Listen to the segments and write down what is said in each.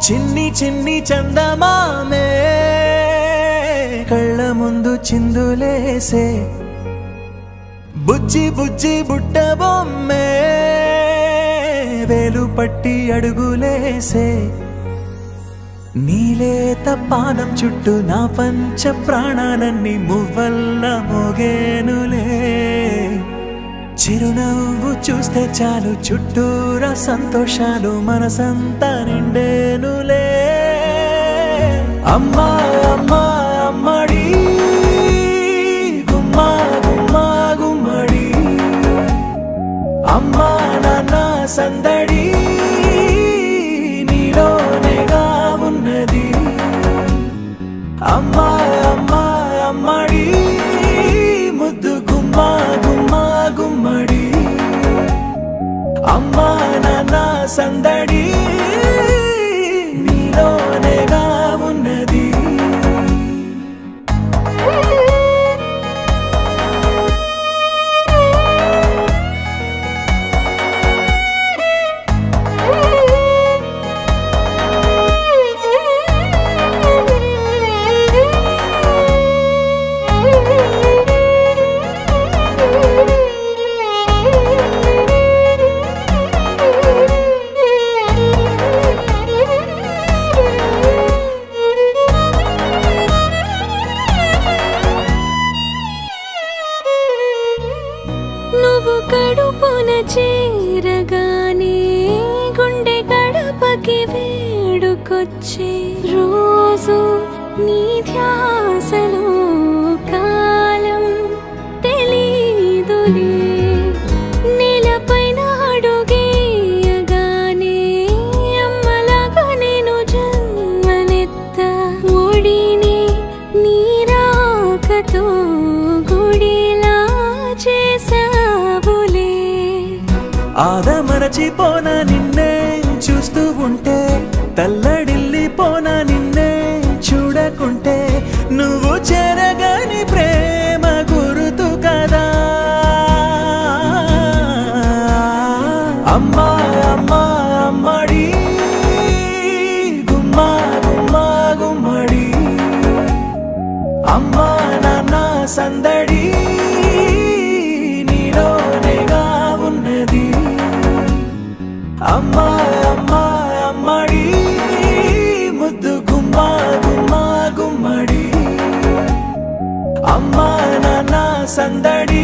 చిన్ని చిన్ని చందమామే కళ్ళ ముందు చిందులేసే బుజ్జి బుజ్జి బుట్ట బొమ్మే వేలు పట్టి అడుగులేసే నీలేత పాదం చుట్టూ నా పంచ ప్రాణాలన్నీ మువ్వల్ల మోగేనులే చిరునవ్వు చూస్తే చాలు చుట్టూరా సంతోషాలు మనసంతా నిండేనులే అమ్మా అమ్మా అమ్మడి గుమ్మా గుమ్మా గుమ్మడి అమ్మా నాన్న సందడి నీలోనేగా ఉన్నది అమ్మా అమ్మా అమ్మడి ముద్దు గుమ్మా గుమ్మా గుమ్మడి అమ్మా నాన్న సందడి నీలోనేగా ఉన్నది నువ్వు కడుపున చేరగానే గుండె గడపకి వేడుకొచ్చే రోజు నీ ధ్యాసలో కాలం తెలీదులే నేలపైన అడుగేయగానే అమ్మలాగా నేను జన్మనెత్త ఒడిని నీ రాకతో గుడిలా చేసావులే ఆదమరచిపోనా నిన్నే చూస్తూ ఉంటే తల్లడిల్లిపోనా నిన్నే చూడకుంటే నువ్వు చెరగని ప్రేమ గురుతు కదా అమ్మా అమ్మా అమ్మడి గుమ్మా గుమ్మా గుమ్మడి అమ్మా నాన్న సందడి నీలోనేగా ఉన్నది అమ్మా అమ్మా అమ్మడి ముద్దు గుమ్మా గుమ్మా గుమ్మడి అమ్మా నాన్న సందడి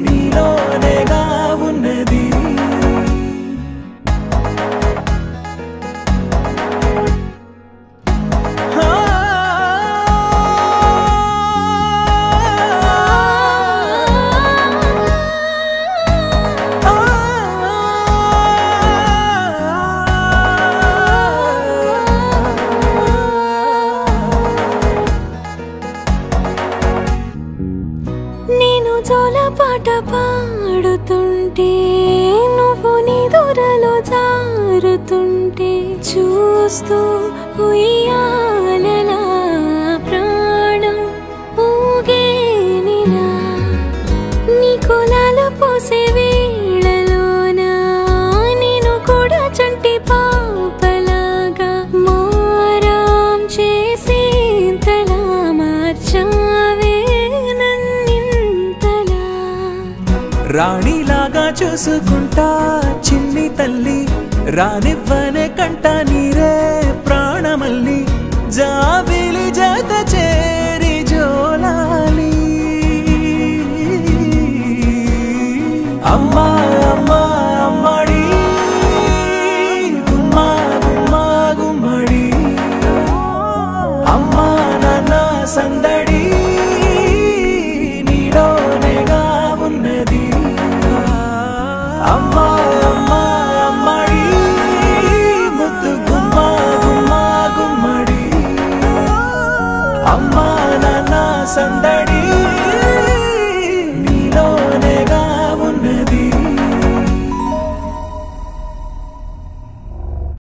నీలోనేగా ఉన్నది నేను జోలపాట పాడుతుంటే నువ్వు నీ దూరలో జారుతుంటే చూస్తూ ఉయ్యాలలా ప్రాణం ఊగేనిలా నీ కులాలు పోసే వేళలోనా నేను కూడా చంటి పాపలాగా మారాం చేసేంతలా మార్చావే రాణిలాగా చూసుకుంటా చిన్ని తల్లి రానివ్వనే కంట నీరే ప్రాణమల్లి జాబిలి జత చేరి జోలాలి అమ్మా